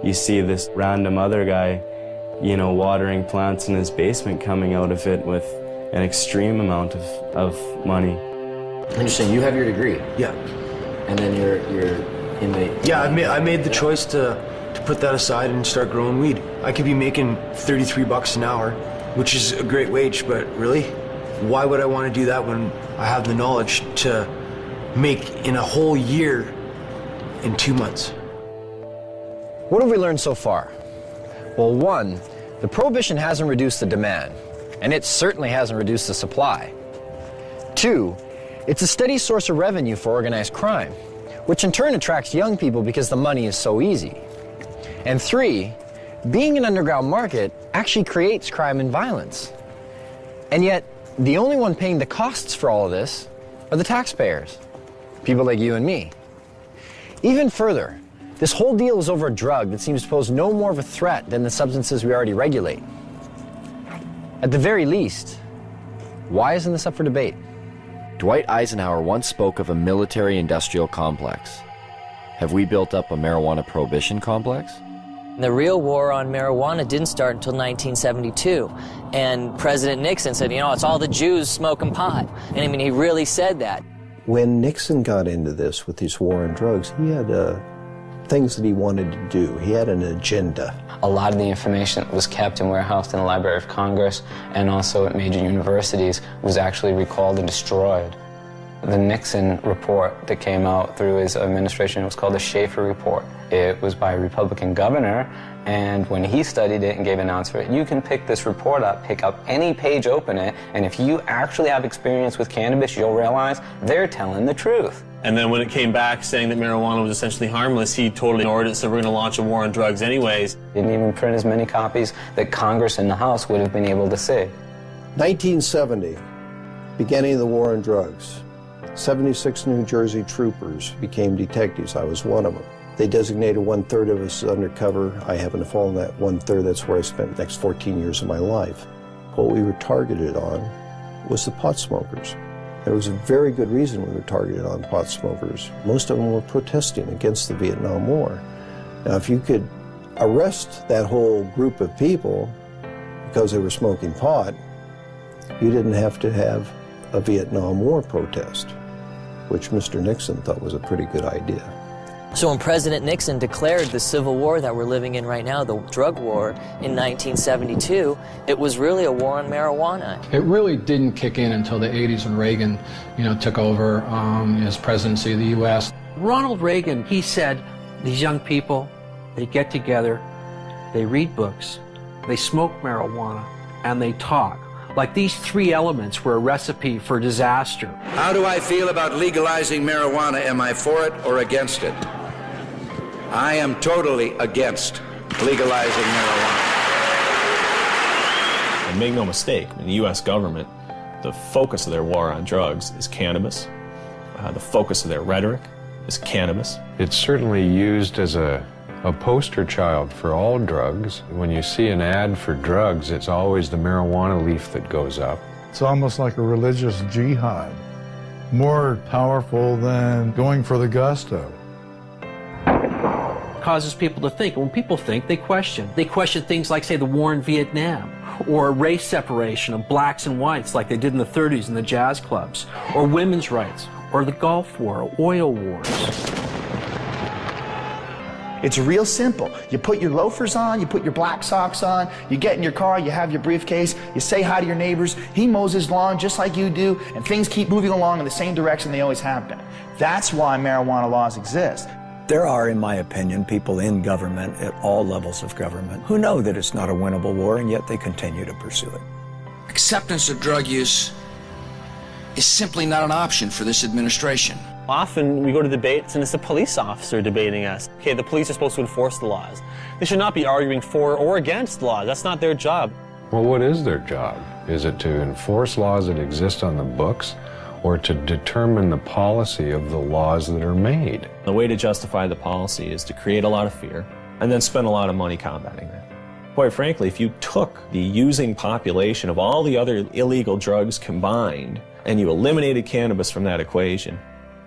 you see this random other guy, you know, watering plants in his basement coming out of it with an extreme amount of money. And you're saying you have your degree? Yeah. And then you're in the... Yeah, I made the choice to put that aside and start growing weed. I could be making 33 bucks an hour, which is a great wage, but really, why would I want to do that when I have the knowledge to make in a whole year in 2 months? What have we learned so far? Well, one, the prohibition hasn't reduced the demand, and it certainly hasn't reduced the supply. Two, it's a steady source of revenue for organized crime, which in turn attracts young people because the money is so easy. And three, being an underground market actually creates crime and violence. And yet, the only one paying the costs for all of this are the taxpayers, people like you and me. Even further, this whole deal is over a drug that seems to pose no more of a threat than the substances we already regulate. At the very least, why isn't this up for debate? Dwight Eisenhower once spoke of a military-industrial complex. Have we built up a marijuana prohibition complex? The real war on marijuana didn't start until 1972. And President Nixon said, you know, it's all the Jews smoking pot. And I mean, he really said that. When Nixon got into this with his war on drugs, he had things that he wanted to do. He had an agenda. A lot of the information that was kept and warehoused in the Library of Congress and also at major universities was actually recalled and destroyed. The Nixon report that came out through his administration was called the Schaefer Report. It was by a Republican governor, and when he studied it and gave an answer, you can pick this report up, pick up any page, open it, and if you actually have experience with cannabis, you'll realize they're telling the truth. And then when it came back saying that marijuana was essentially harmless, he totally ignored it, so we're going to launch a war on drugs anyways. Didn't even print as many copies that Congress and the House would have been able to see. 1970, beginning of the war on drugs. 76 New Jersey troopers became detectives. I was one of them. They designated 1/3 of us as undercover. I happened to fall in that 1/3. That's where I spent the next 14 years of my life. What we were targeted on was the pot smokers. There was a very good reason we were targeted on pot smokers. Most of them were protesting against the Vietnam War. Now, if you could arrest that whole group of people because they were smoking pot, you didn't have to have a Vietnam War protest, which Mr. Nixon thought was a pretty good idea. So when President Nixon declared the civil war that we're living in right now, the drug war, in 1972, it was really a war on marijuana. It really didn't kick in until the 80s when Reagan, took over his presidency of the U.S. Ronald Reagan, he said, these young people, they get together, they read books, they smoke marijuana, and they talk. Like these three elements were a recipe for disaster. How do I feel about legalizing marijuana? Am I for it or against it? I am totally against legalizing marijuana. And make no mistake, in the U.S. government, the focus of their war on drugs is cannabis. The focus of their rhetoric is cannabis. It's certainly used as a poster child for all drugs. When you see an ad for drugs, it's always the marijuana leaf that goes up. It's almost like a religious jihad, more powerful than going for the gusto. Causes people to think. When people think, they question. They question things like, say, the war in Vietnam, or race separation of blacks and whites like they did in the 30s in the jazz clubs, or women's rights, or the Gulf War, or oil wars. It's real simple. You put your loafers on, you put your black socks on, you get in your car, you have your briefcase, you say hi to your neighbors, he mows his lawn just like you do, and things keep moving along in the same direction they always have been. That's why marijuana laws exist. There are, in my opinion, people in government at all levels of government who know that it's not a winnable war, and yet they continue to pursue it. Acceptance of drug use is simply not an option for this administration. Often we go to debates and it's a police officer debating us. Okay, the police are supposed to enforce the laws. They should not be arguing for or against laws. That's not their job. Well, what is their job? Is it to enforce laws that exist on the books, or to determine the policy of the laws that are made? The way to justify the policy is to create a lot of fear and then spend a lot of money combating that. Quite frankly, if you took the using population of all the other illegal drugs combined and you eliminated cannabis from that equation,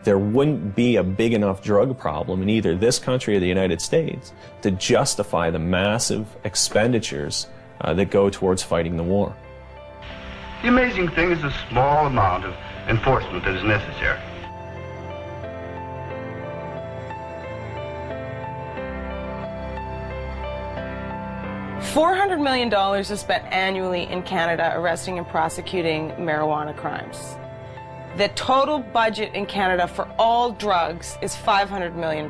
there wouldn't be a big enough drug problem in either this country or the United States to justify the massive expenditures that go towards fighting the war. The amazing thing is the small amount of enforcement that is necessary. $400 million is spent annually in Canada arresting and prosecuting marijuana crimes. The total budget in Canada for all drugs is $500 million.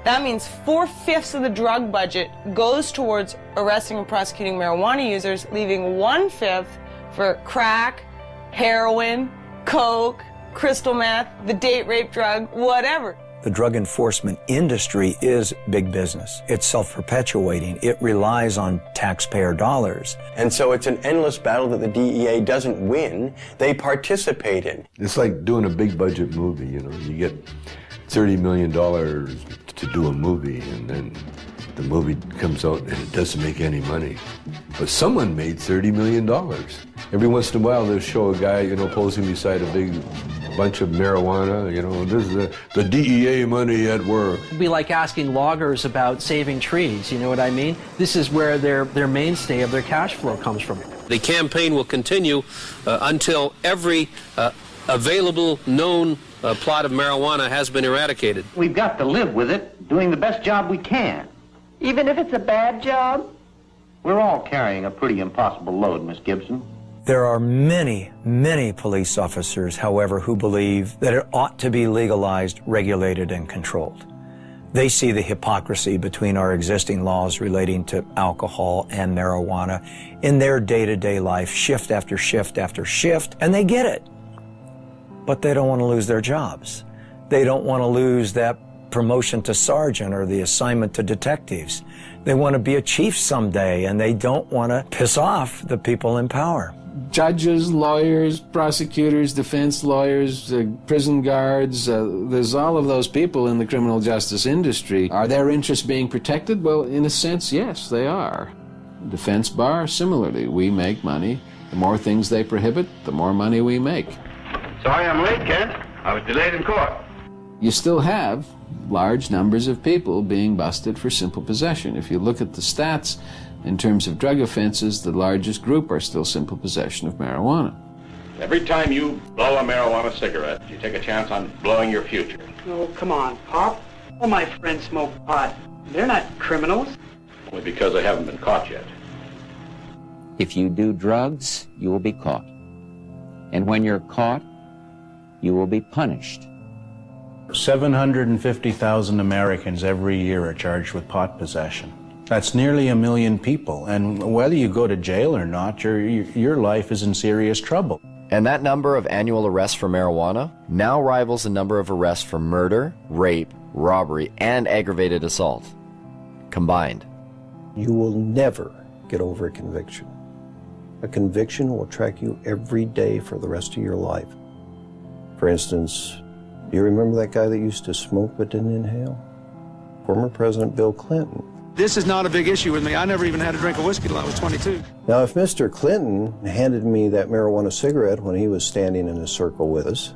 That means 4/5 of the drug budget goes towards arresting and prosecuting marijuana users, leaving 1/5 for crack, heroin, coke, crystal meth, the date rape drug, whatever. The drug enforcement industry is big business. It's self-perpetuating. It relies on taxpayer dollars. And so it's an endless battle that the DEA doesn't win, they participate in. It's like doing a big budget movie, you know. You get $30 million to do a movie, and then the movie comes out and it doesn't make any money. But someone made $30 million. Every once in a while they'll show a guy, you know, posing beside a big bunch of marijuana, you know, this is the DEA money at work. It'd be like asking loggers about saving trees, you know what I mean? This is where their mainstay of their cash flow comes from. The campaign will continue until every available known plot of marijuana has been eradicated. We've got to live with it, doing the best job we can. Even if it's a bad job? We're all carrying a pretty impossible load, Miss Gibson. There are many, many police officers, however, who believe that it ought to be legalized, regulated, and controlled. They see the hypocrisy between our existing laws relating to alcohol and marijuana in their day-to-day life, shift after shift after shift, and they get it. But they don't want to lose their jobs. They don't want to lose that promotion to sergeant or the assignment to detectives. They want to be a chief someday, and they don't want to piss off the people in power. Judges, lawyers, prosecutors, defense lawyers, prison guards, there's all of those people in the criminal justice industry. Are their interests being protected? Well, in a sense, yes, they are. Defense bar, similarly, we make money. The more things they prohibit, the more money we make. Sorry I'm late, Kent. I was delayed in court. You still have large numbers of people being busted for simple possession. If you look at the stats, in terms of drug offenses, the largest group are still simple possession of marijuana. Every time you blow a marijuana cigarette, you take a chance on blowing your future. Oh, come on, Pop. All my friends smoke pot. They're not criminals. Only because they haven't been caught yet. If you do drugs, you will be caught. And when you're caught, you will be punished. 750,000 Americans every year are charged with pot possession. That's nearly 1 million people, and whether you go to jail or not, your life is in serious trouble. And that number of annual arrests for marijuana now rivals the number of arrests for murder, rape, robbery, and aggravated assault combined. You will never get over a conviction. A conviction will track you every day for the rest of your life. For instance, do you remember that guy that used to smoke but didn't inhale? Former President Bill Clinton. This is not a big issue with me. I never even had a drink of whiskey till I was 22. Now, if Mr. Clinton handed me that marijuana cigarette when he was standing in a circle with us,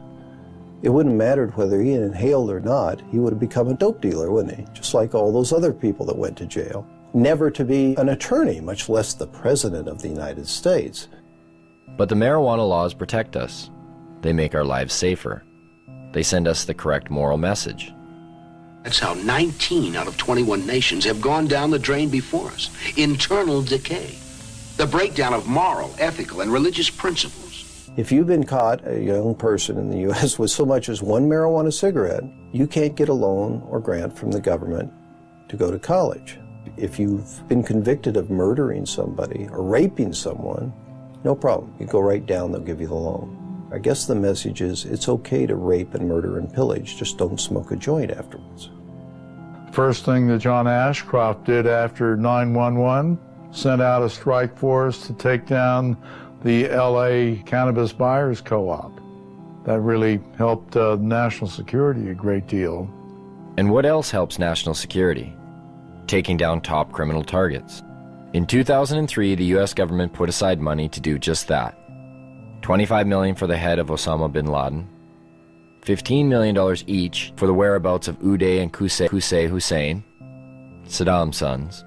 it wouldn't have mattered whether he inhaled or not. He would have become a dope dealer, wouldn't he? Just like all those other people that went to jail. Never to be an attorney, much less the President of the United States. But the marijuana laws protect us. They make our lives safer. They send us the correct moral message. That's how 19 out of 21 nations have gone down the drain before us. Internal decay. The breakdown of moral, ethical, and religious principles. If you've been caught, a young person in the U.S., with so much as one marijuana cigarette, you can't get a loan or grant from the government to go to college. If you've been convicted of murdering somebody or raping someone, no problem. You go right down, they'll give you the loan. I guess the message is it's okay to rape and murder and pillage, just don't smoke a joint afterwards. First thing that John Ashcroft did after 9/11, sent out a strike force to take down the LA Cannabis Buyers Co-op. That really helped national security a great deal. And what else helps national security? Taking down top criminal targets. In 2003, the U.S. government put aside money to do just that. $25 million for the head of Osama bin Laden, $15 million each for the whereabouts of Uday and Qusay Hussein, Saddam's sons,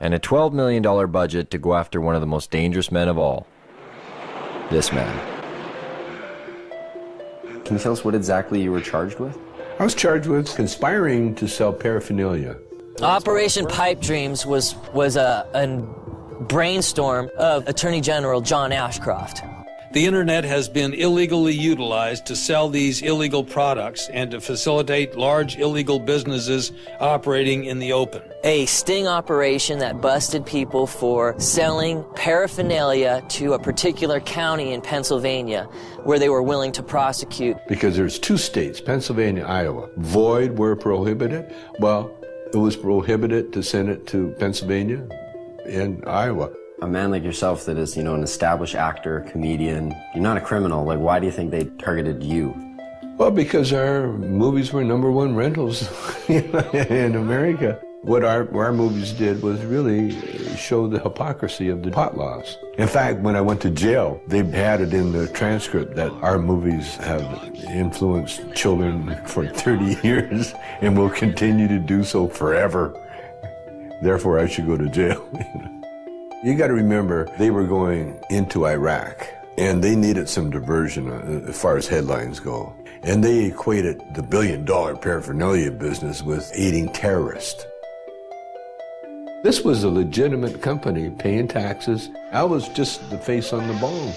and a $12 million budget to go after one of the most dangerous men of all, this man. Can you tell us what exactly you were charged with? I was charged with conspiring to sell paraphernalia. Operation Pipe Dreams was a brainstorm of Attorney General John Ashcroft. The internet has been illegally utilized to sell these illegal products and to facilitate large illegal businesses operating in the open. A sting operation that busted people for selling paraphernalia to a particular county in Pennsylvania where they were willing to prosecute. Because there's two states, Pennsylvania, Iowa. Void were prohibited. Well, it was prohibited to send it to Pennsylvania and Iowa. A man like yourself that is, an established actor, comedian, you're not a criminal. Like, why do you think they targeted you? Well, because our movies were #1 rentals in America. What our movies did was really show the hypocrisy of the pot laws. In fact, when I went to jail, they had it in the transcript that our movies have influenced children for 30 years and will continue to do so forever. Therefore, I should go to jail. You got to remember, they were going into Iraq, and they needed some diversion as far as headlines go. And they equated the billion-dollar paraphernalia business with aiding terrorists. This was a legitimate company paying taxes. I was just the face on the bone.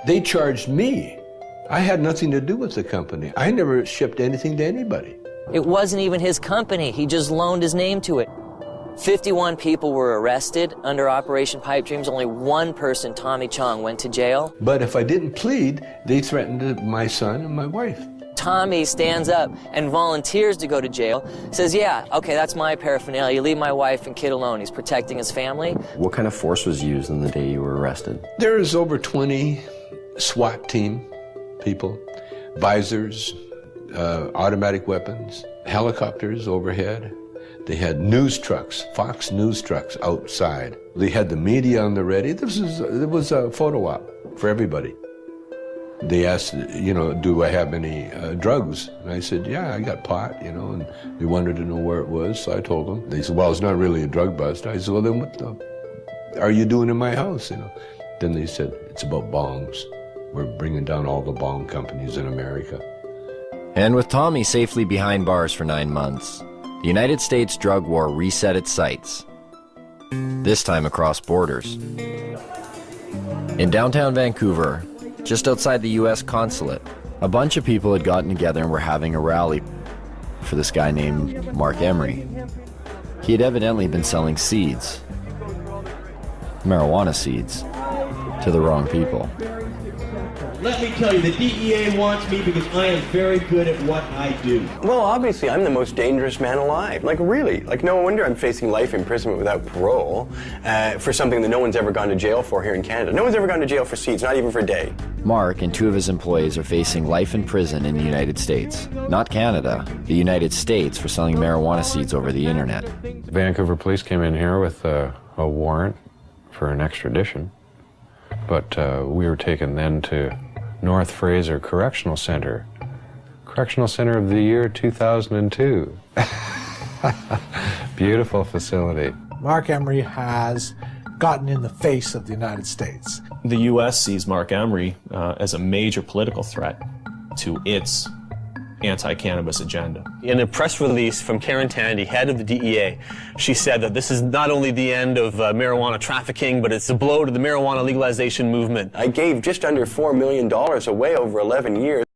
They charged me. I had nothing to do with the company. I never shipped anything to anybody. It wasn't even his company. He just loaned his name to it. 51 people were arrested under Operation Pipe Dreams. Only one person, Tommy Chong, went to jail. But if I didn't plead, they threatened my son and my wife. Tommy stands up and volunteers to go to jail, says, yeah, okay, that's my paraphernalia. You leave my wife and kid alone. He's protecting his family. What kind of force was used on the day you were arrested? There's over 20 SWAT team people, visors, automatic weapons, helicopters overhead. They had news trucks, Fox News trucks outside. They had the media on the ready. It was a photo op for everybody. They asked, do I have any drugs? And I said, yeah, I got pot, and they wanted to know where it was, so I told them. They said, well, it's not really a drug bust. I said, well, then what the are you doing in my house, Then they said, it's about bongs. We're bringing down all the bong companies in America. And with Tommy safely behind bars for 9 months, the United States drug war reset its sights, this time across borders. In downtown Vancouver, just outside the U.S. consulate, a bunch of people had gotten together and were having a rally for this guy named Mark Emery. He had evidently been selling seeds, marijuana seeds, to the wrong people. Let me tell you, the DEA wants me because I am very good at what I do. Well, obviously, I'm the most dangerous man alive. Like, really. Like, no wonder I'm facing life imprisonment without parole for something that no one's ever gone to jail for here in Canada. No one's ever gone to jail for seeds, not even for a day. Mark and 2 of his employees are facing life in prison in the United States. Not Canada, the United States, for selling marijuana seeds over the internet. Vancouver police came in here with a warrant for an extradition, but we were taken then to North Fraser Correctional Center. Correctional Center of the year 2002. Beautiful facility. Mark Emery has gotten in the face of the United States. The U.S. sees Mark Emery as a major political threat to its anti-cannabis agenda. In a press release from Karen Tandy, head of the DEA, she said that this is not only the end of marijuana trafficking, but it's a blow to the marijuana legalization movement. I gave just under $4 million away over 11 years.